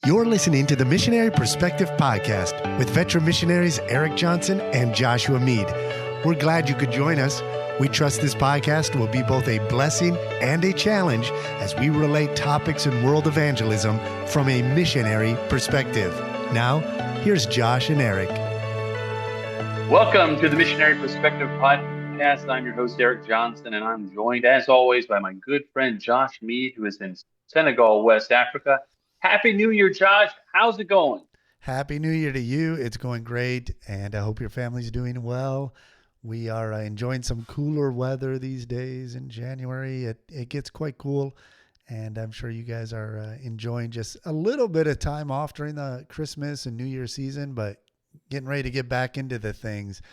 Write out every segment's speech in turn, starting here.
You're listening to the Missionary Perspective Podcast with veteran missionaries Eric Johnson and Joshua Mead. We're glad you could join us. We trust this podcast will be both a blessing and a challenge as we relate topics in world evangelism from a missionary perspective. Now, here's Josh and Eric. Welcome to the Missionary Perspective Podcast. I'm your host, Eric Johnson, and I'm joined, as always, by my good friend Josh Mead, who is in Senegal, West Africa. Happy New Year, Josh. How's it going? Happy New Year to you. It's going great, and I hope your family's doing well. We are enjoying some cooler weather these days in January. It gets quite cool, and I'm sure you guys are enjoying just a little bit of time off during the Christmas and New Year season, but getting ready to get back into the things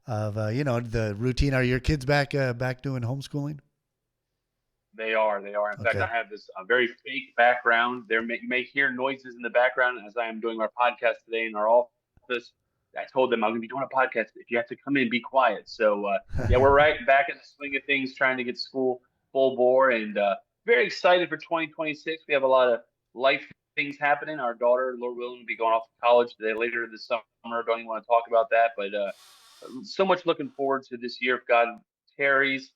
of, the routine. Are your kids back doing homeschooling? They are. In fact, I have this very fake background. You may hear noises in the background as I am doing our podcast today in our office. I told them I'm going to be doing a podcast. If you have to come in, be quiet. So, we're right back in the swing of things, trying to get school full bore, and very excited for 2026. We have a lot of life things happening. Our daughter, Lord willing, will be going off to college later this summer. Don't even want to talk about that, but so much looking forward to this year if God tarries.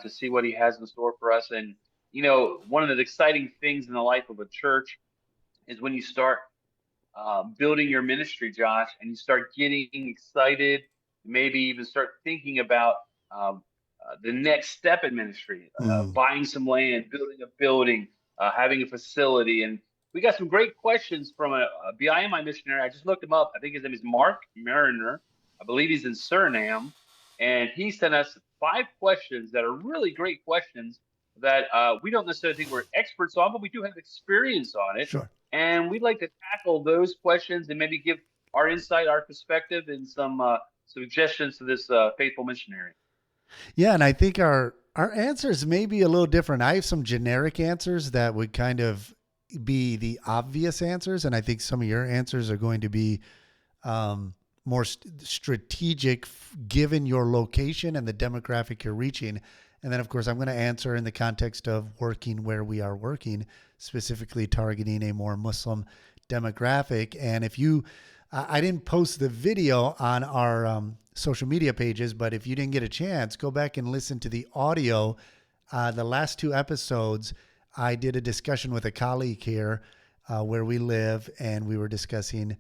To see what he has in store for us. And, one of the exciting things in the life of a church is when you start building your ministry, Josh, and you start getting excited, maybe even start thinking about the next step in ministry, buying some land, building a building, having a facility. And we got some great questions from a BIMI missionary. I just looked him up. I think his name is Mark Mariner. I believe he's in Suriname. And he sent us 5 questions that are really great questions that we don't necessarily think we're experts on, but we do have experience on it. Sure. And we'd like to tackle those questions and maybe give our insight, our perspective, and some suggestions to this faithful missionary. Yeah, and I think our answers may be a little different. I have some generic answers that would kind of be the obvious answers, and I think some of your answers are going to be more strategic given your location and the demographic you're reaching. And then, of course, I'm going to answer in the context of working where we are working, specifically targeting a more Muslim demographic. And if I didn't post the video on our social media pages, but if you didn't get a chance, go back and listen to the audio. The last 2 episodes, I did a discussion with a colleague here where we live, and we were discussing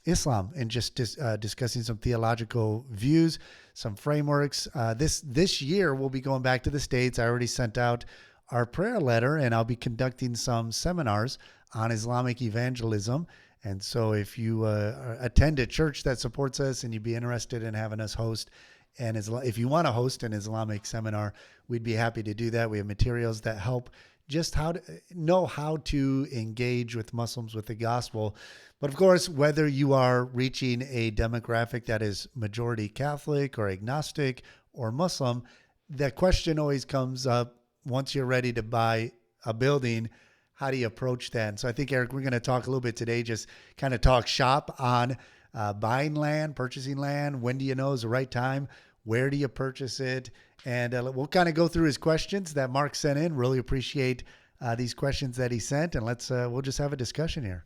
Islam and just discussing some theological views, some frameworks. This year we'll be going back to the States. I already sent out our prayer letter, and I'll be conducting some seminars on Islamic evangelism. And so if you attend a church that supports us and you'd be interested in having us host, and if you want to host an Islamic seminar, we'd be happy to do that. We have materials that help just how to engage with Muslims with the gospel. But of course, whether you are reaching a demographic that is majority Catholic or agnostic or Muslim, the question always comes up once you're ready to buy a building, how do you approach that? And so I think, Eric, we're going to talk a little bit today, just kind of talk shop on buying land, purchasing land. When do you know is the right time? Where do you purchase it? And we'll kind of go through his questions that Mark sent in. Really appreciate these questions that he sent. And we'll just have a discussion here.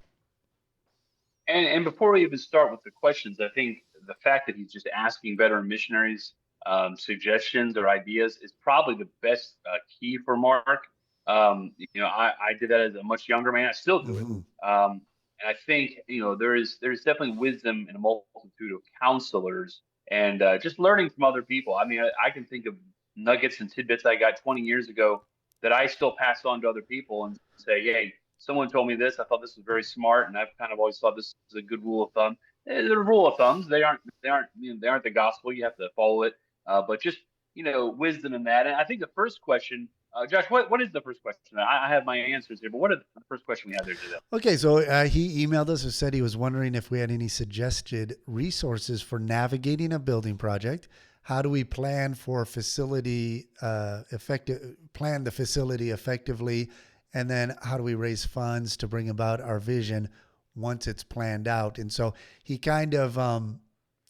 And before we even start with the questions, I think the fact that he's just asking veteran missionaries suggestions or ideas is probably the best key for Mark. I did that as a much younger man. I still do it. And I think, there's definitely wisdom in a multitude of counselors and just learning from other people. I mean, I can think of nuggets and tidbits I got 20 years ago that I still pass on to other people and say, hey, someone told me this. I thought this was very smart, and I've kind of always thought this is a good rule of thumb. They're rule of thumbs. They aren't the gospel. You have to follow it. But just wisdom in that. And I think the first question, Josh, what is the first question? I have my answers here, but what is the first question we have there today? Okay, so he emailed us and said he was wondering if we had any suggested resources for navigating a building project. How do we plan for facility plan the facility effectively? And then how do we raise funds to bring about our vision once it's planned out? And so he kind of, and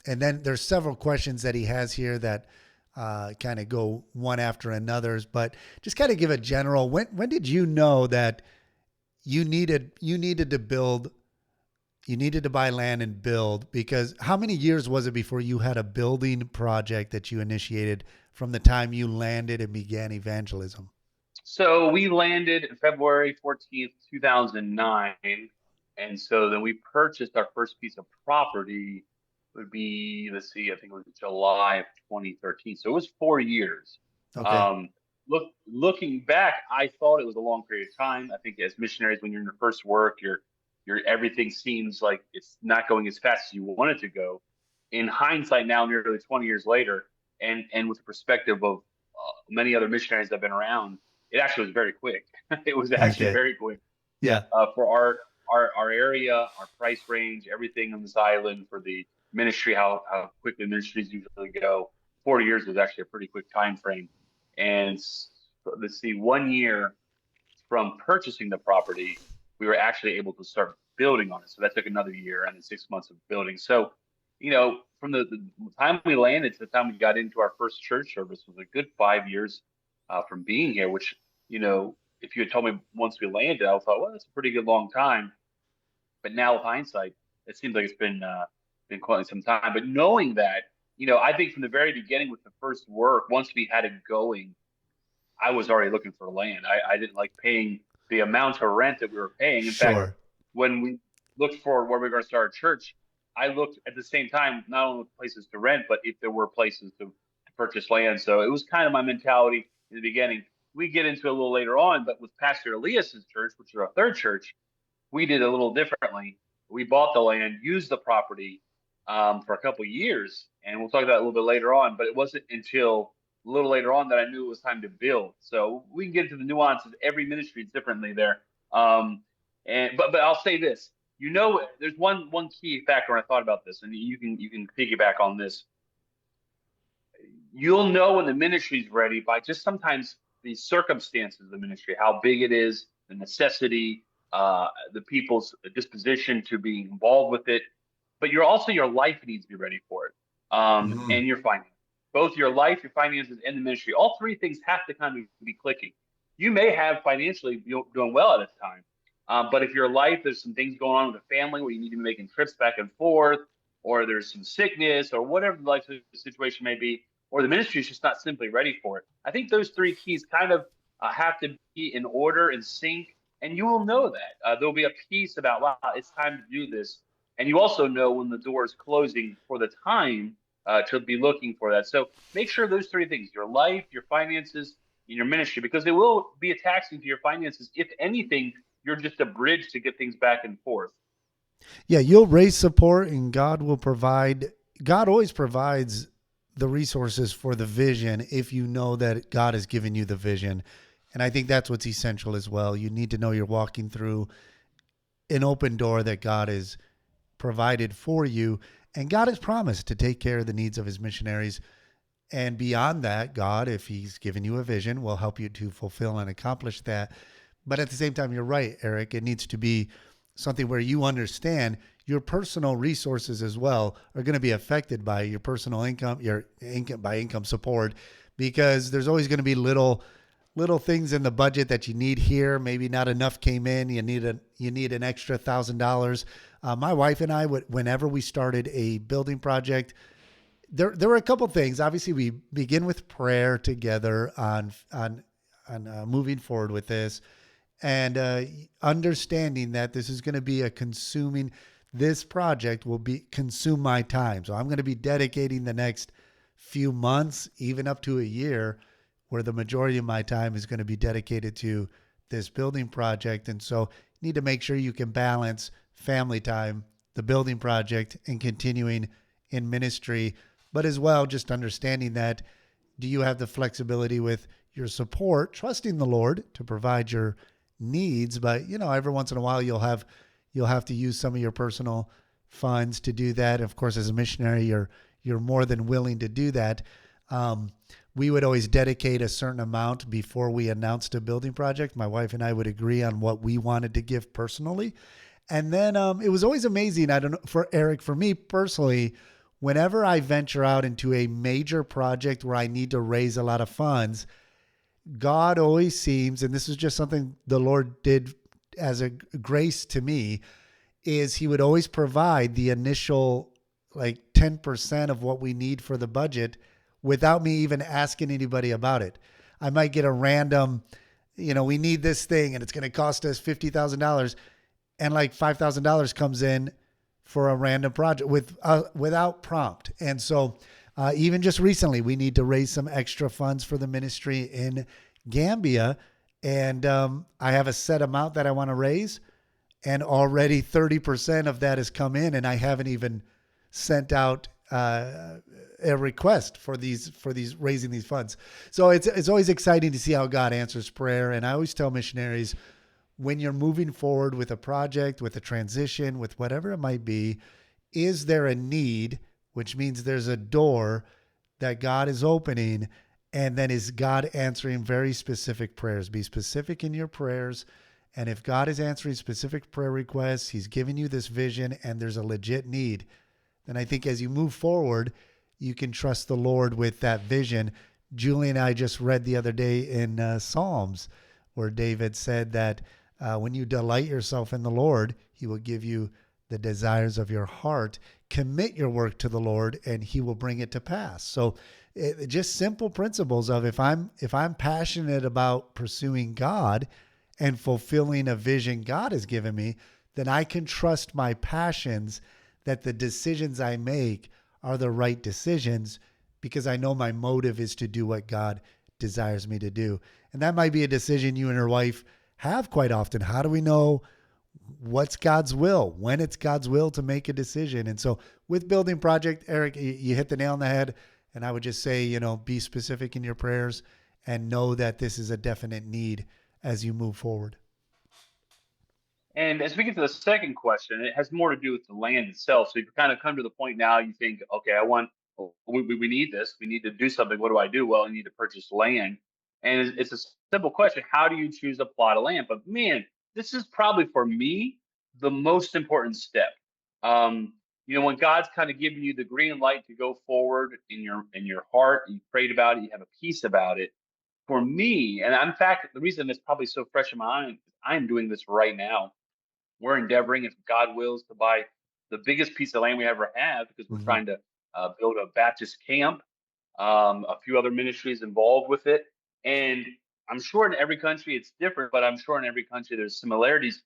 then there's several questions that he has here that kind of go one after another, but just kind of give a general, when did you know that you needed to build, you needed to buy land and build, because how many years was it before you had a building project that you initiated from the time you landed and began evangelism? So we landed February 14th, 2009. And so then we purchased our first piece of property would be, let's see, I think it was July of 2013. So it was 4 years. Okay. Um, looking back, I thought it was a long period of time. I think as missionaries, when you're in your first work, everything seems like it's not going as fast as you want it to go. In hindsight, now nearly 20 years later, and with the perspective of many other missionaries that have been around, it actually was very quick. It was actually Okay. very quick Yeah. for our area, our price range, everything on this island for the ministry, how quickly ministries usually go. 40 years was actually a pretty quick time frame. And let's see, 1 year from purchasing the property, we were actually able to start building on it. So that took another year and then 6 months of building. So, from the time we landed to the time we got into our first church service was a good 5 years from being here, which, if you had told me once we landed, I thought, well, that's a pretty good long time. But now with hindsight, it seems like it's been quite some time. But knowing that, I think from the very beginning with the first work, once we had it going, I was already looking for land. I didn't like paying the amount of rent that we were paying. In fact, Sure. when we looked for where we were going to start a church, I looked at the same time not only places to rent, but if there were places to purchase land. So it was kind of my mentality in the beginning. We get into it a little later on, but with Pastor Elias's church, which is our third church, we did a little differently. We bought the land, used the property for a couple of years, and we'll talk about it a little bit later on. But it wasn't until a little later on that I knew it was time to build. So we can get into the nuances. Every ministry is differently there. But I'll say this: there's one key factor when I thought about this, and you can piggyback on this. You'll know when the ministry is ready by just sometimes the circumstances of the ministry, how big it is, the necessity, the people's disposition to be involved with it. But your life needs to be ready for it, Mhm. and your finances. Both your life, your finances, and the ministry. All three things have to kind of be clicking. You may have financially doing well at a time, but if your life, there's some things going on with the family where you need to be making trips back and forth, or there's some sickness, or whatever the life situation may be, or the ministry is just not simply ready for it. I think those three keys kind of have to be in order and sync, and you will know that. There'll be a piece about, wow, it's time to do this. And you also know when the door is closing for the time to be looking for that. So make sure those three things, your life, your finances, and your ministry, because it will be a taxing to your finances. If anything, you're just a bridge to get things back and forth. Yeah, you'll raise support and God will provide. God always provides the resources for the vision if you know that God has given you the vision. And I think that's what's essential as well. You need to know you're walking through an open door that God has provided for you. And God has promised to take care of the needs of his missionaries. And beyond that, God, if he's given you a vision, will help you to fulfill and accomplish that. But at the same time, you're right, Eric. It needs to be something where you understand your personal resources as well are going to be affected by your personal income, your income by income support, because there's always going to be little things in the budget that you need here. Maybe not enough came in. You need an extra $1,000. My wife and I would, whenever we started a building project, there were a couple things. Obviously, we begin with prayer together on moving forward with this, and understanding that this is going to be a consuming. This project will be consume my time, so I'm going to be dedicating the next few months, even up to a year, where the majority of my time is going to be dedicated to this building project. And so you need to make sure you can balance family time, the building project, and continuing in ministry, but as well, just understanding that, do you have the flexibility with your support, trusting the Lord to provide your needs, but every once in a while you'll have to use some of your personal funds to do that. Of course, as a missionary, you're more than willing to do that. We would always dedicate a certain amount before we announced a building project. My wife and I would agree on what we wanted to give personally. And then it was always amazing. I don't know, for Eric, for me personally, whenever I venture out into a major project where I need to raise a lot of funds, God always seems, and this is just something the Lord did as a grace to me is he would always provide the initial like 10% of what we need for the budget without me even asking anybody about it. I might get a random, we need this thing and it's going to cost us $50,000, and like $5,000 comes in for a random project without prompt. And so even just recently, we need to raise some extra funds for the ministry in Gambia. And I have a set amount that I want to raise, and already 30% of that has come in, and I haven't even sent out a request for these raising these funds. So it's always exciting to see how God answers prayer. And I always tell missionaries, when you're moving forward with a project, with a transition, with whatever it might be, is there a need, which means there's a door that God is opening, and then is God answering very specific prayers? Be specific in your prayers. And if God is answering specific prayer requests, he's giving you this vision and there's a legit need, then I think as you move forward, you can trust the Lord with that vision. Julie and I just read the other day in Psalms where David said that when you delight yourself in the Lord, he will give you the desires of your heart. Commit your work to the Lord and he will bring it to pass. So just simple principles of if I'm passionate about pursuing God and fulfilling a vision God has given me, then I can trust my passions that the decisions I make are the right decisions because I know my motive is to do what God desires me to do. And that might be a decision you and your wife have quite often. How do we know what's God's will, when it's God's will to make a decision? And so with Building Project, Eric, you hit the nail on the head. And I would just say, be specific in your prayers and know that this is a definite need as you move forward. And as we get to the second question, it has more to do with the land itself. So you kind of come to the point now, you think, okay, we need this. We need to do something. What do I do? Well, I need to purchase land. And it's a simple question. How do you choose a plot of land? But man, this is probably for me the most important step. When God's kind of giving you the green light to go forward in your heart, you prayed about it, you have a peace about it. For me, and in fact, the reason it's probably so fresh in my mind, I'm doing this right now. We're endeavoring, if God wills, to buy the biggest piece of land we ever have because we're Mm-hmm. trying to build a Baptist camp. A few other ministries involved with it, and I'm sure in every country it's different, but I'm sure in every country there's similarities.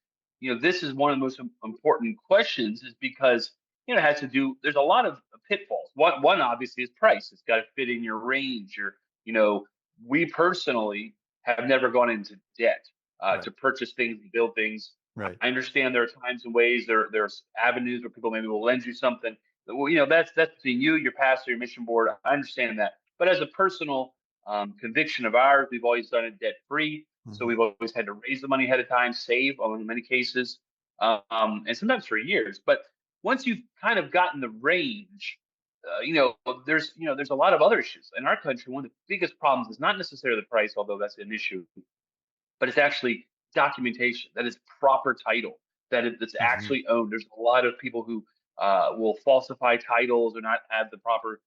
This is one of the most important questions, is because it has to do. There's a lot of pitfalls. One obviously is price. It's got to fit in your range. You know, we personally have never gone into debt Right. to purchase things and build things. Right. I understand there are times and ways, there's avenues where people maybe will lend you something. Well, that's between you, your pastor, your mission board. I understand that, but as a personal conviction of ours, we've always done it debt free. So Mm-hmm. we've always had to raise the money ahead of time, save in many cases, and sometimes for years. But once you've kind of gotten the range, there's a lot of other issues in our country. One of the biggest problems is not necessarily the price, although that's an issue, but it's actually documentation, that is proper title, that's Mm-hmm. actually owned. There's a lot of people who will falsify titles or not have the proper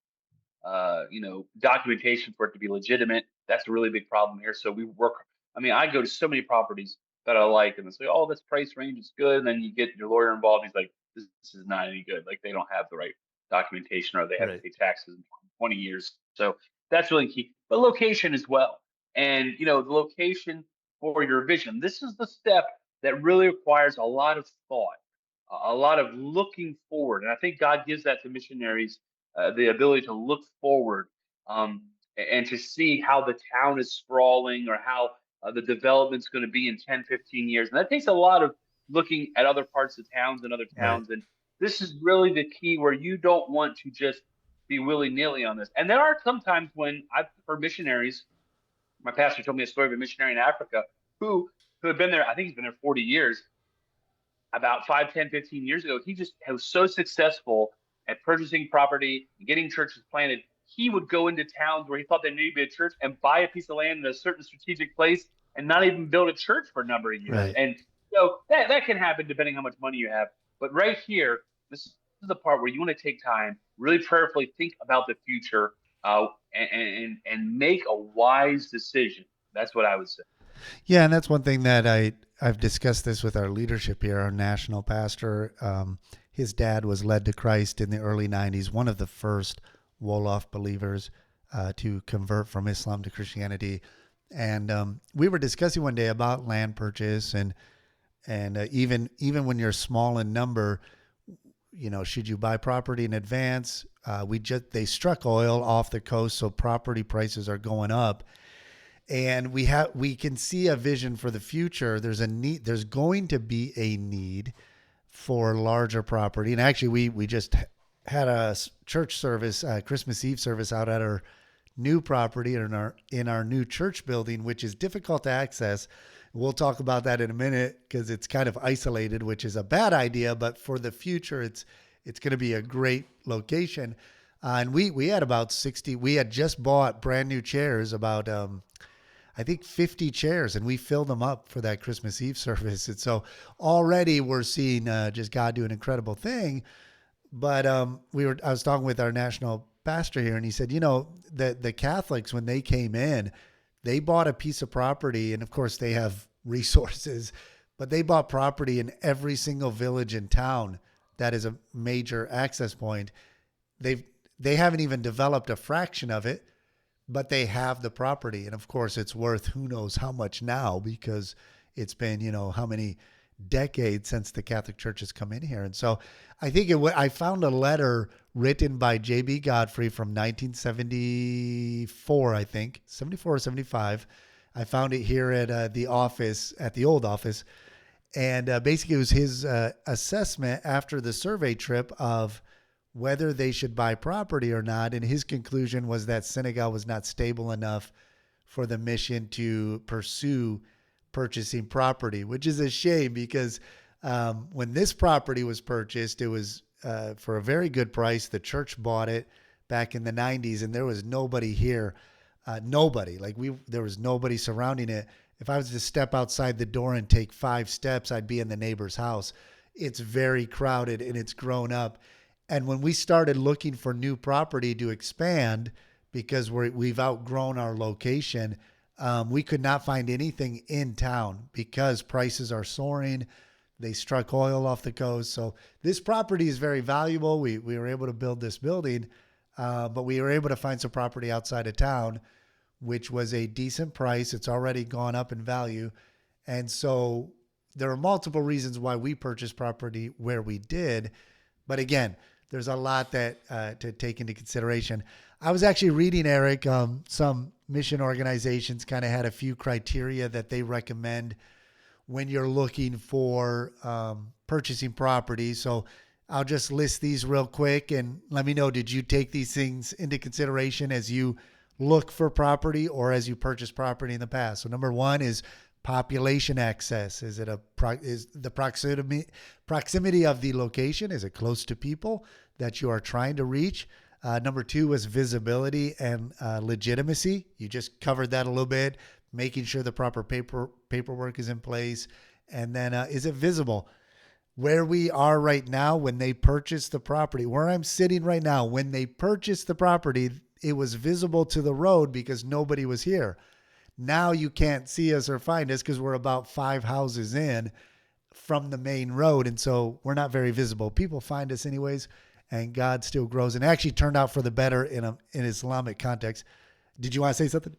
documentation for it to be legitimate. That's a really big problem here. So we work. I mean, I go to so many properties that I like, and they say, "Oh, this price range is good." And then you get your lawyer involved. He's like, "This is not any good. Like they don't have the right documentation, or they haven't Right. paid taxes in 20 years." So that's really key. But location as well, and the location for your vision. This is the step that really requires a lot of thought, a lot of looking forward, and I think God gives that to missionaries, the ability to look forward, and to see how the town is sprawling, or how the development's going to be in 10, 15 years. And that takes a lot of looking at other parts of towns and other Right. towns. And this is really the key, where you don't want to just be willy nilly on this. And there are some times when I've heard missionaries, my pastor told me a story of a missionary in Africa who had been there, I think he's been there 40 years, about 5, 10, 15 years ago. He just was so successful at purchasing property and getting churches planted. He would go into towns where he thought there needed to be a church and buy a piece of land in a certain strategic place and not even build a church for a number of years. Right. And so that can happen depending how much money you have. But right here, this is the part where you want to take time, really prayerfully think about the future, and make a wise decision. That's what I would say. Yeah, and that's one thing that I've discussed this with our leadership here. Our national pastor, his dad was led to Christ in the early '90s, one of the first Wolof believers to convert from Islam to Christianity. And we were discussing one day about land purchase and even when you're small in number, should you buy property in advance? They struck oil off the coast, so property prices are going up, and we can see a vision for the future. There's going to be a need for larger property, and actually we just had a church service, Christmas Eve service out at our new property in our new church building, which is difficult to access. We'll talk about that in a minute because it's kind of isolated, which is a bad idea, but for the future, it's going to be a great location. And we had about 60. We had just bought brand new chairs, about I think 50 chairs, and we filled them up for that Christmas Eve service. And so already we're seeing just God do an incredible thing. But I was talking with our national pastor here, and he said, the Catholics, when they came in, they bought a piece of property, and of course they have resources, but they bought property in every single village in town that is a major access point. They haven't even developed a fraction of it, but they have the property. And of course it's worth who knows how much now, because it's been, how many decades since the Catholic Church has come in here. And so I think I found a letter written by J.B. Godfrey from 1974, I think, 74 or 75. I found it here at the office, at the old office. And basically it was his assessment after the survey trip of whether they should buy property or not. And his conclusion was that Senegal was not stable enough for the mission to pursue purchasing property, which is a shame because when this property was purchased, it was for a very good price. The church bought it back in the 90s, and there was nobody here. There was nobody surrounding it. If I was to step outside the door and take 5 steps, I'd be in the neighbor's house. It's very crowded and it's grown up. And when we started looking for new property to expand, because we've outgrown our location, we could not find anything in town because prices are soaring. They struck oil off the coast. So this property is very valuable. We were able to build this building, but we were able to find some property outside of town, which was a decent price. It's already gone up in value. And so there are multiple reasons why we purchased property where we did. But again, there's a lot that to take into consideration. I was actually reading, Eric, some mission organizations kind of had a few criteria that they recommend when you're looking for purchasing property. So I'll just list these real quick and let me know, did you take these things into consideration as you look for property or as you purchase property in the past? So number 1 is population access. Is the proximity of the location? Is it close to people that you are trying to reach? Number 2 was visibility and legitimacy. You just covered that a little bit, making sure the proper paperwork is in place. And then is it visible? Where we are right now, when they purchased the property, where I'm sitting right now, when they purchased the property, it was visible to the road because nobody was here. Now you can't see us or find us because we're about 5 houses in from the main road. And so we're not very visible. People find us anyways, and God still grows, and actually turned out for the better in an Islamic context. Did you want to say something?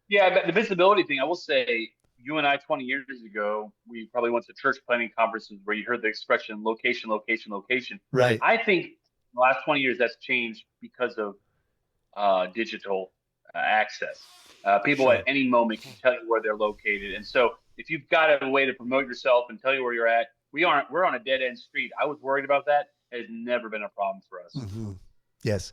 Yeah, but the visibility thing, I will say, you and I 20 years ago, we probably went to church planning conferences where you heard the expression location, location, location. Right. I think in the last 20 years that's changed because of digital access. People at Sure. any moment can tell you where they're located. And so if you've got a way to promote yourself and tell you where you're at, we're on a dead end street. I was worried about that. It has never been a problem for us. Mm-hmm. Yes.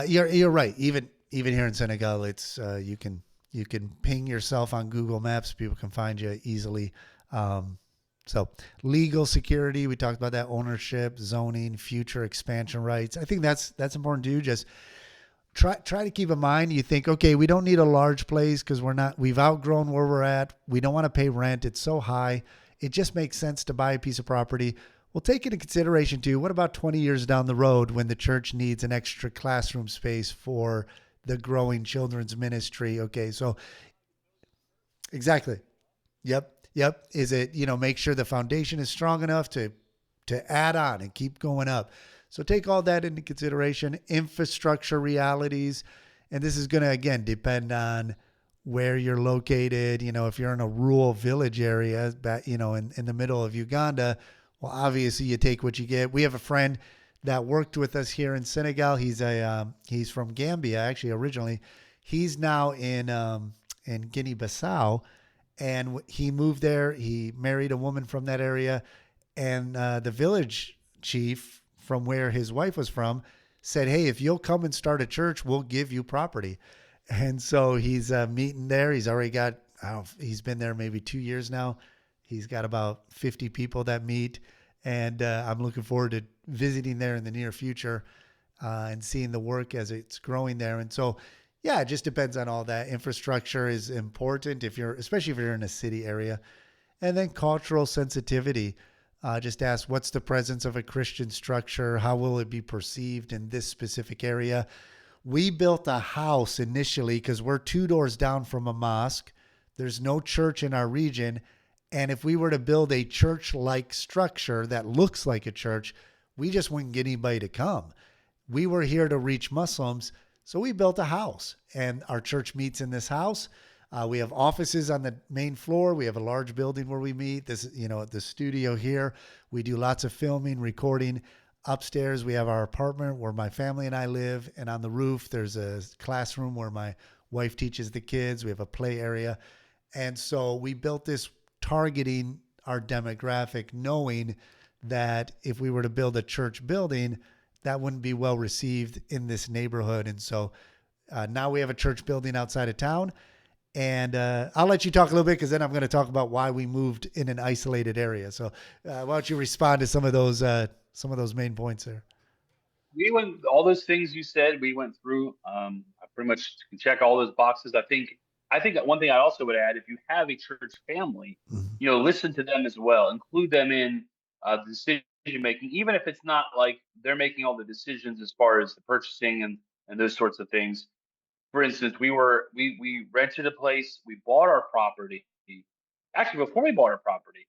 You're right. Even here in Senegal, it's you can ping yourself on Google Maps. People can find you easily. So legal security, we talked about that, ownership, zoning, future expansion rights. I think that's important too. Just try to keep in mind, you think, okay, we don't need a large place because we've outgrown where we're at. We don't want to pay rent. It's so high. It just makes sense to buy a piece of property. We'll take into consideration too, what about 20 years down the road when the church needs an extra classroom space for the growing children's ministry? Okay, so Exactly. Yep. Yep. Is it, make sure the foundation is strong enough to add on and keep going up. So take all that into consideration, infrastructure realities, and this is going to again depend on where you're located. If you're in a rural village area, in the middle of Uganda, well, obviously you take what you get. We have a friend that worked with us here in Senegal. He's from Gambia actually originally. He's now in Guinea-Bissau, and he moved there. He married a woman from that area, and the village chief from where his wife was from said, "Hey, if you'll come and start a church, we'll give you property." And so he's meeting there. He's already got, I don't know, he's been there maybe 2 years now. He's got about 50 people that meet, and I'm looking forward to visiting there in the near future and seeing the work as it's growing there. And so, yeah, it just depends on all that. Infrastructure is important especially if you're in a city area, and then cultural sensitivity. Just ask, what's the presence of a Christian structure? How will it be perceived in this specific area? We built a house initially because we're 2 doors down from a mosque. There's no church in our region. And if we were to build a church like structure that looks like a church, we just wouldn't get anybody to come. We were here to reach Muslims. So we built a house, and our church meets in this house. We have offices on the main floor. We have a large building where we meet. The studio here. We do lots of filming, recording. Upstairs, we have our apartment where my family and I live. And on the roof, there's a classroom where my wife teaches the kids. We have a play area. And so we built this targeting our demographic, knowing that if we were to build a church building, that wouldn't be well received in this neighborhood. And so now we have a church building outside of town. And I'll let you talk a little bit because then I'm going to talk about why we moved in an isolated area. So why don't you respond to some of those main points there? We went all those things you said. We went through. I pretty much can check all those boxes. I think that one thing I also would add, if you have a church family, Mm-hmm. listen to them as well. Include them in the decision making, even if it's not like they're making all the decisions as far as the purchasing and those sorts of things. For instance, we rented a place, we bought our property. Actually, before we bought our property,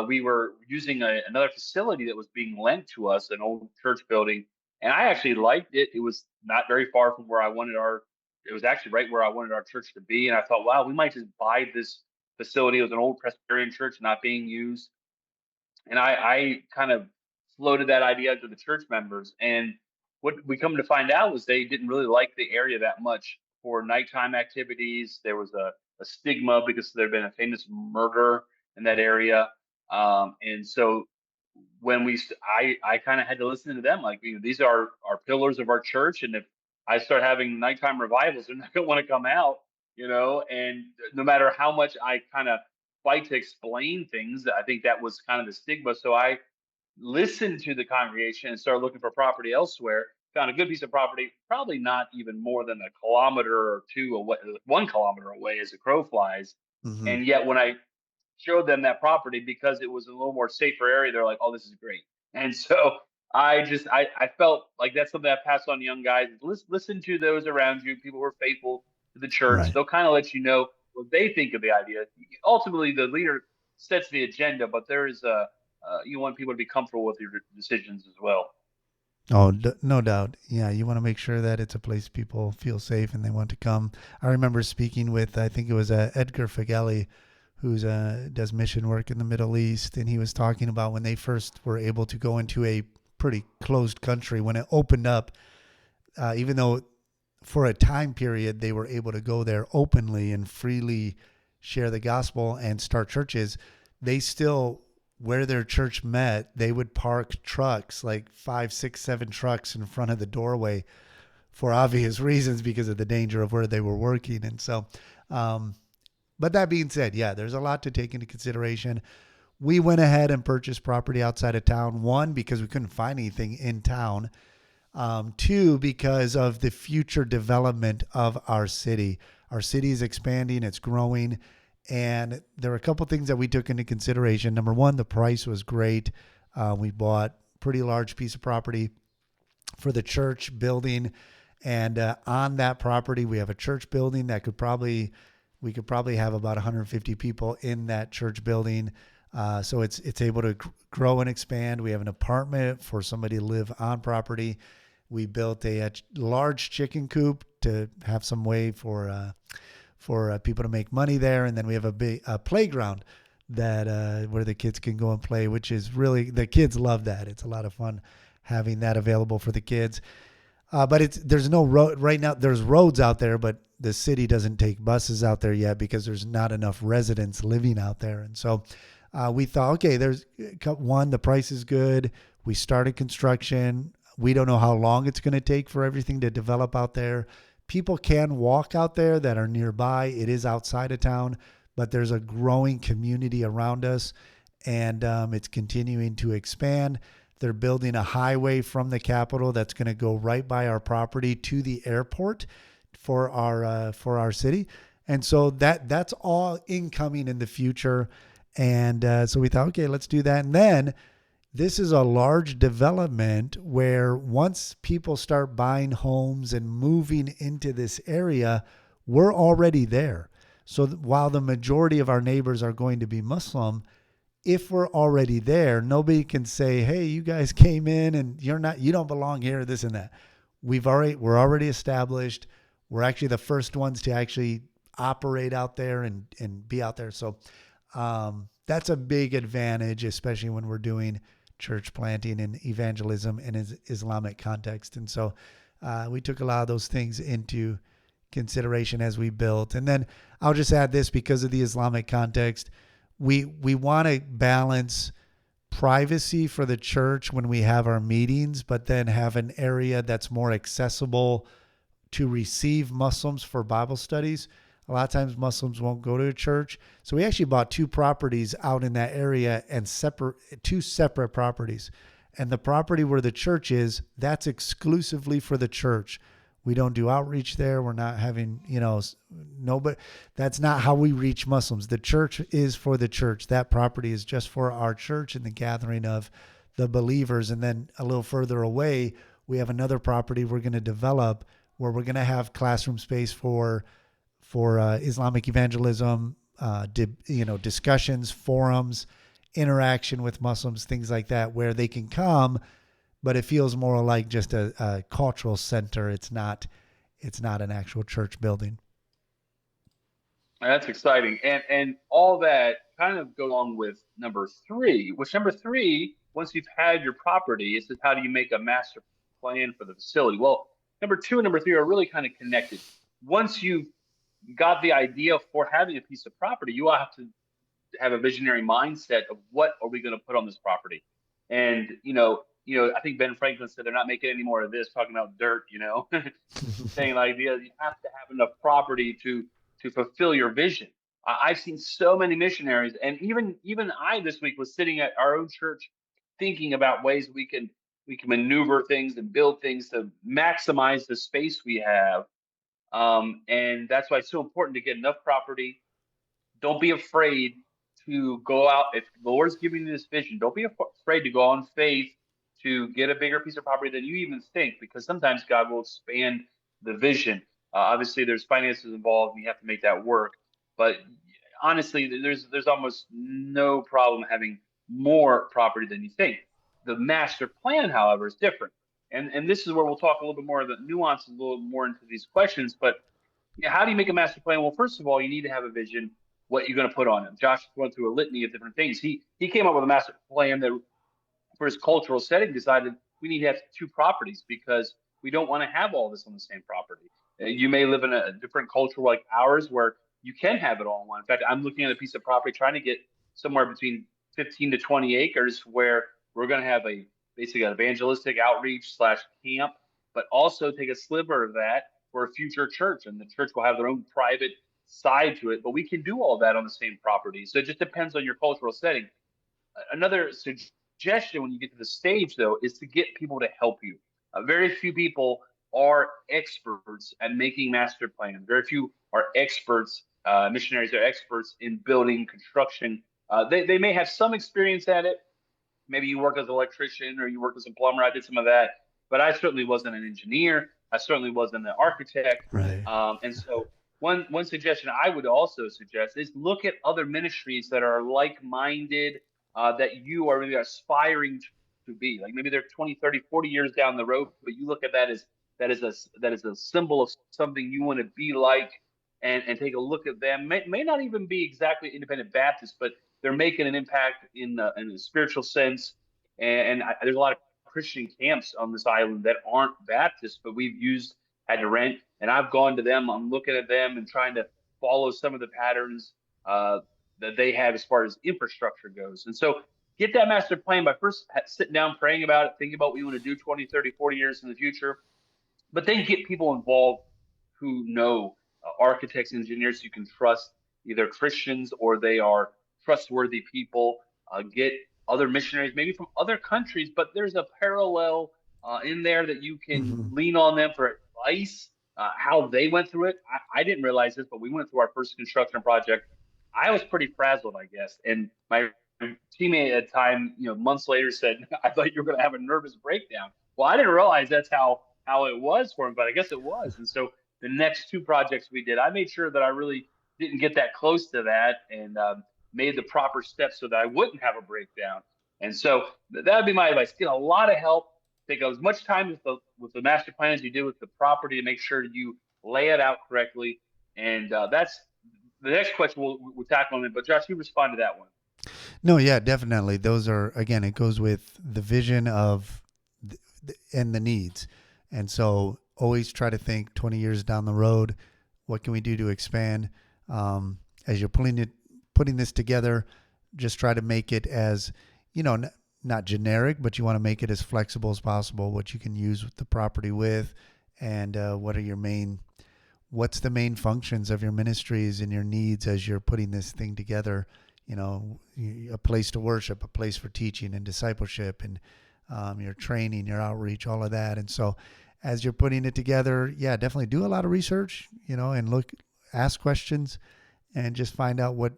we were using another facility that was being lent to us, an old church building, and I actually liked it. It was not very far from where I wanted our. It was actually right where I wanted our church to be, and I thought, wow, we might just buy this facility. It was an old Presbyterian church, not being used, and I kind of floated that idea to the church members. And what we come to find out was they didn't really like the area that much for nighttime activities. There was a stigma because there had been a famous murder in that area. And so when I kind of had to listen to them, like, these are our pillars of our church. And if I start having nighttime revivals, they're not going to want to come out, and no matter how much I kind of fight to explain things, I think that was kind of the stigma. So I listened to the congregation and started looking for property elsewhere. Found a good piece of property, probably not even more than a kilometer or two away, 1 kilometer away as a crow flies. Mm-hmm. And yet, when I showed them that property, because it was a little more safer area, they're like, "Oh, this is great." And so I felt like that's something I passed on to young guys. Listen to those around you, people who are faithful to the church. Right. They'll kind of let you know what they think of the idea. Ultimately, the leader sets the agenda, but there is a you want people to be comfortable with your decisions as well. Oh, no doubt. Yeah, you want to make sure that it's a place people feel safe and they want to come. I remember speaking with, I think it was Edgar Fagelli, who's does mission work in the Middle East, and he was talking about when they first were able to go into a pretty closed country when it opened up. Even though for a time period they were able to go there openly and freely share the gospel and start churches, they still, where their church met, they would park trucks, like five, six, seven trucks in front of the doorway for obvious reasons because of the danger of where they were working. And so, but that being said, yeah, there's a lot to take into consideration. We went ahead and purchased property outside of town. One, because we couldn't find anything in town. Two, because of the future development of our city. Our city is expanding, it's growing, and there are a couple things that we took into consideration. Number one, the price was great. We bought a pretty large piece of property for the church building, and on that property, we have a church building that could probably We could probably have about 150 people in that church building. So it's able to grow and expand. We have an apartment for somebody to live on property. We built a large chicken coop to have some way for people to make money there, and then we have a big playground that where the kids can go and play, which is really, the kids love that. It's a lot of fun having that available for the kids. But there's no road right now. There's roads out there, but the city doesn't take buses out there yet because there's not enough residents living out there. And so we thought, okay, there's one, the price is good. We started construction. We don't know how long it's going to take for everything to develop out there. People can walk out there that are nearby. It is outside of town, but there's a growing community around us, and it's continuing to expand. They're building a highway from the Capitol that's going to go right by our property to the airport for our city, and so that's all incoming in the future. And so we thought, okay, let's do that. And then this is a large development where once people start buying homes and moving into this area, we're already there. So while the majority of our neighbors are going to be Muslim, if we're already there, nobody can say, "Hey, you guys came in and you don't belong here," this and that. We're already established. We're actually the first ones to actually operate out there and be out there. So that's a big advantage, especially when we're doing church planting and evangelism in an Islamic context. And so we took a lot of those things into consideration as we built. And then I'll just add this, because of the Islamic context, we want to balance privacy for the church when we have our meetings, but then have an area that's more accessible to receive Muslims for Bible studies. A lot of times Muslims won't go to a church. So we actually bought 2 properties out in that area, and two separate properties. And the property where the church is, that's exclusively for the church. We don't do outreach there. We're not having, nobody. That's not how we reach Muslims. The church is for the church. That property is just for our church and the gathering of the believers. And then a little further away, we have another property we're going to develop where we're going to have classroom space for Islamic evangelism, discussions, forums, interaction with Muslims, things like that, where they can come, but it feels more like just a cultural center. It's not an actual church building. That's exciting, and all that kind of go along with number 3. Which number 3, once you've had your property, it says how do you make a master plan for the facility? Well, number 2 and number 3 are really kind of connected. Once you've got the idea for having a piece of property, you all have to have a visionary mindset of what are we going to put on this property. And I think Ben Franklin said they're not making any more of this, talking about dirt. Saying the idea that you have to have enough property to fulfill your vision. I've seen so many missionaries, and even I this week was sitting at our own church thinking about ways we can maneuver things and build things to maximize the space we have. And that's why it's so important to get enough property. Don't be afraid to go out. If the Lord's giving you this vision, don't be afraid to go on faith to get a bigger piece of property than you even think, because sometimes God will expand the vision. Obviously, there's finances involved, and you have to make that work. But honestly, there's almost no problem having more property than you think. The master plan, however, is different. And this is where we'll talk a little bit more of the nuances, a little more into these questions. But how do you make a master plan? Well, first of all, you need to have a vision, what you're going to put on it. Josh went through a litany of different things. He came up with a master plan that, for his cultural setting, decided we need to have 2 properties because we don't want to have all this on the same property. You may live in a different culture like ours where you can have it all in one. In fact, I'm looking at a piece of property trying to get somewhere between 15 to 20 acres where we're going to have basically an evangelistic outreach / camp, but also take a sliver of that for a future church, and the church will have their own private side to it. But we can do all that on the same property. So it just depends on your cultural setting. Another suggestion when you get to the stage, though, is to get people to help you. Very few people are experts at making master plans. Very few are experts. Missionaries are experts in building construction. They may have some experience at it. Maybe you work as an electrician or you work as a plumber. I did some of that, but I certainly wasn't an engineer. I certainly wasn't an architect. Right. And so one suggestion I would also suggest is look at other ministries that are like-minded, that you are really aspiring to be. Like maybe they're 20, 30, 40 years down the road, but you look at that as that is a symbol of something you want to be like, and take a look at them. May not even be exactly independent Baptists, but they're making an impact in a spiritual sense. There's a lot of Christian camps on this island that aren't Baptist, but we've used had to rent, and I've gone to them. I'm looking at them and trying to follow some of the patterns that they have as far as infrastructure goes. And so get that master plan by first sitting down, praying about it, thinking about what you want to do 20, 30, 40 years in the future, but then get people involved who know, architects, engineers you can trust, either Christians or they are trustworthy people. Get other missionaries, maybe from other countries, but there's a parallel in there that you can Hmm. lean on them for advice, how they went through it. I didn't realize this, but we went through our first construction project. I was pretty frazzled, I guess. And my teammate at the time, months later said, I thought you were going to have a nervous breakdown. Well, I didn't realize that's how it was for him, but I guess it was. And so the next two projects we did, I made sure that I really didn't get that close to that, and made the proper steps so that I wouldn't have a breakdown. And so that would be my advice: get a lot of help. Take as much time with the master plan as you do with the property to make sure you lay it out correctly. And that's the next question we'll tackle on it. But Josh, you respond to that one. No, yeah, definitely. Those are, again, it goes with the vision of and the needs. And so always try to think 20 years down the road, what can we do to expand? As you're putting this together, just try to make it as, not generic, but you want to make it as flexible as possible, what you can use the property with, and what's the main functions of your ministries and your needs as you're putting this thing together. A place to worship, a place for teaching and discipleship, and your training, your outreach, all of that. And so as you're putting it together, yeah, definitely do a lot of research, and ask questions, and just find out what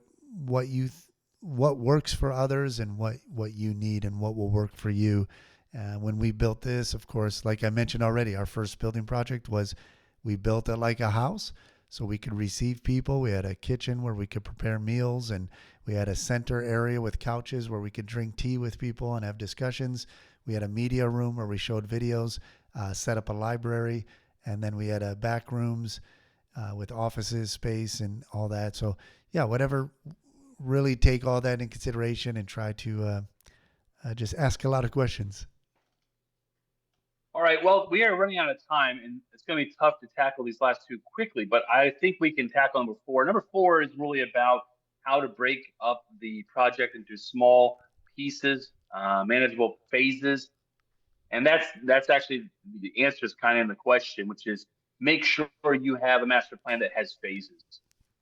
works for others, and what you need, and what will work for you. When we built this, of course, like I mentioned already, our first building project was, we built it like a house so we could receive people. We had a kitchen where we could prepare meals, and we had a center area with couches where we could drink tea with people and have discussions. We had a media room where we showed videos, set up a library, and then we had back rooms with offices, space, and all that. So yeah, whatever, really take all that in consideration, and try to just ask a lot of questions. All right. Well, we are running out of time, and it's going to be tough to tackle these last two quickly, but I think we can tackle number four. Number four is really about how to break up the project into small pieces, manageable phases. And that's actually the answer is kind of in the question, which is make sure you have a master plan that has phases.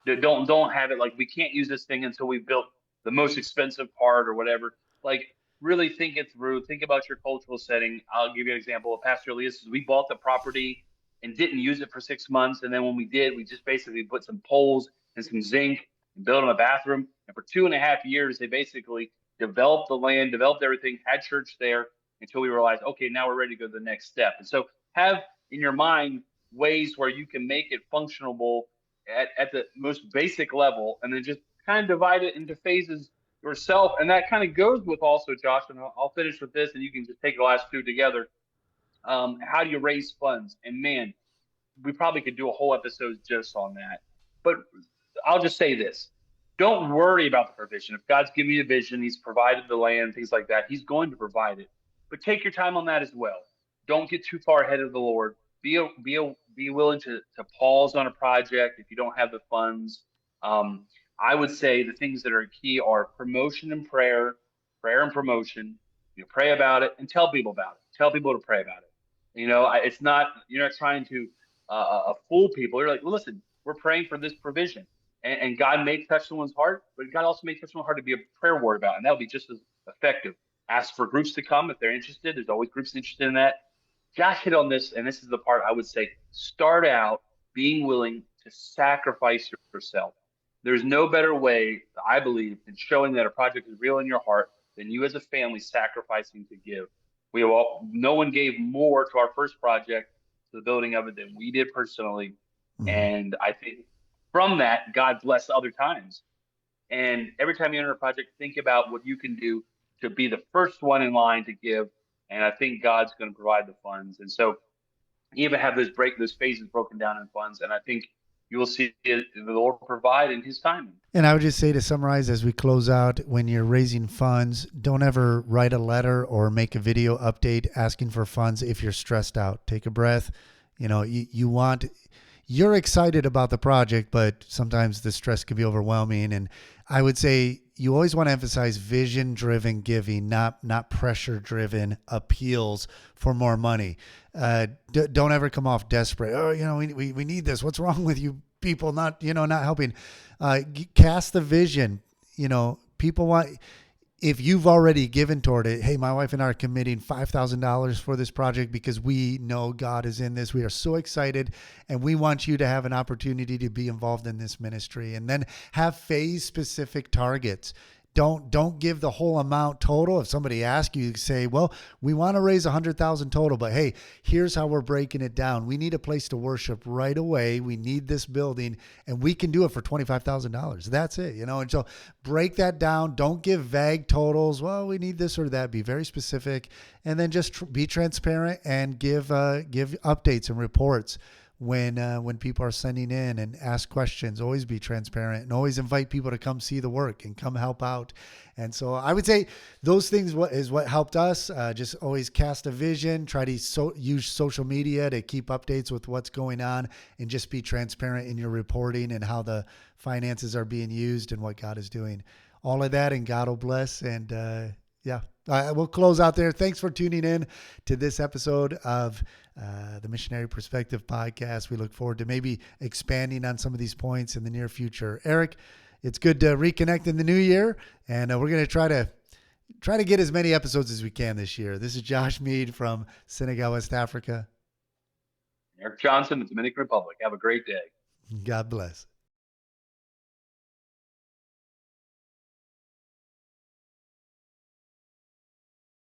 Don't have it like we can't use this thing until we've built the most expensive part or whatever. Like really think it through. Think about your cultural setting. I'll give you an example. Pastor Elias, we bought the property and didn't use it for 6 months, and then when we did, we just basically put some poles and some zinc and built them a bathroom. And for 2.5 years, they basically developed the land, developed everything, had church there until we realized, okay, now we're ready to go to the next step. And so have in your mind ways where you can make it functionable at the most basic level, and then just kind of divide it into phases yourself. And that kind of goes with also, Josh, and I'll finish with this, and you can just take the last two together. How do you raise funds? And man, we probably could do a whole episode just on that. But I'll just say this. Don't worry about the provision. If God's given you a vision, He's provided the land, things like that, He's going to provide it. But take your time on that as well. Don't get too far ahead of the Lord. Be willing to pause on a project if you don't have the funds. I would say the things that are key are promotion and prayer, prayer and promotion. You pray about it and tell people about it. Tell people to pray about it. It's not, you're not trying to fool people. You're like, well, listen, we're praying for this provision, and God may touch someone's heart, but God also may touch someone's heart to be a prayer word about it, and that'll be just as effective. Ask for groups to come if they're interested. There's always groups interested in that. Josh hit on this, and this is the part I would say: start out being willing to sacrifice yourself. There's no better way, I believe, in showing that a project is real in your heart than you as a family sacrificing to give. No one gave more to our first project, to the building of it, than we did personally. Mm-hmm. And I think from that, God bless other times. And every time you enter a project, think about what you can do to be the first one in line to give. And I think God's going to provide the funds. And so even have those phases broken down in funds. And I think you will see the Lord provide in His timing. And I would just say, to summarize as we close out, when you're raising funds, don't ever write a letter or make a video update asking for funds if you're stressed out. Take a breath. You're excited about the project, but sometimes the stress can be overwhelming. And I would say you always want to emphasize vision-driven giving, not pressure-driven appeals for more money. Don't ever come off desperate. Oh, we need this. What's wrong with you people not helping? Cast the vision. People want, if you've already given toward it, hey, my wife and I are committing $5,000 for this project because we know God is in this. We are so excited, and we want you to have an opportunity to be involved in this ministry. And then have phase specific targets. Don't give the whole amount total. If somebody asks you, say, well, we want to raise 100,000 total, but hey, here's how we're breaking it down. We need a place to worship right away. We need this building, and we can do it for $25,000. That's it, And so break that down. Don't give vague totals. Well, we need this or that. Be very specific, and then just be transparent and give updates and reports when people are sending in, and ask questions. Always be transparent, and always invite people to come see the work and come help out. And so I would say those things is what helped us. Just always cast a vision, try to use social media to keep updates with what's going on, and just be transparent in your reporting and how the finances are being used and what God is doing. All of that, and God will bless. And yeah, we'll close out there. Thanks for tuning in to this episode of the Missionary Perspective Podcast. We look forward to maybe expanding on some of these points in the near future. Erik, it's good to reconnect in the new year, and we're going to try to get as many episodes as we can this year. This is Josh Mead from Senegal, West Africa. Erik Johnson, the Dominican Republic. Have a great day. God bless.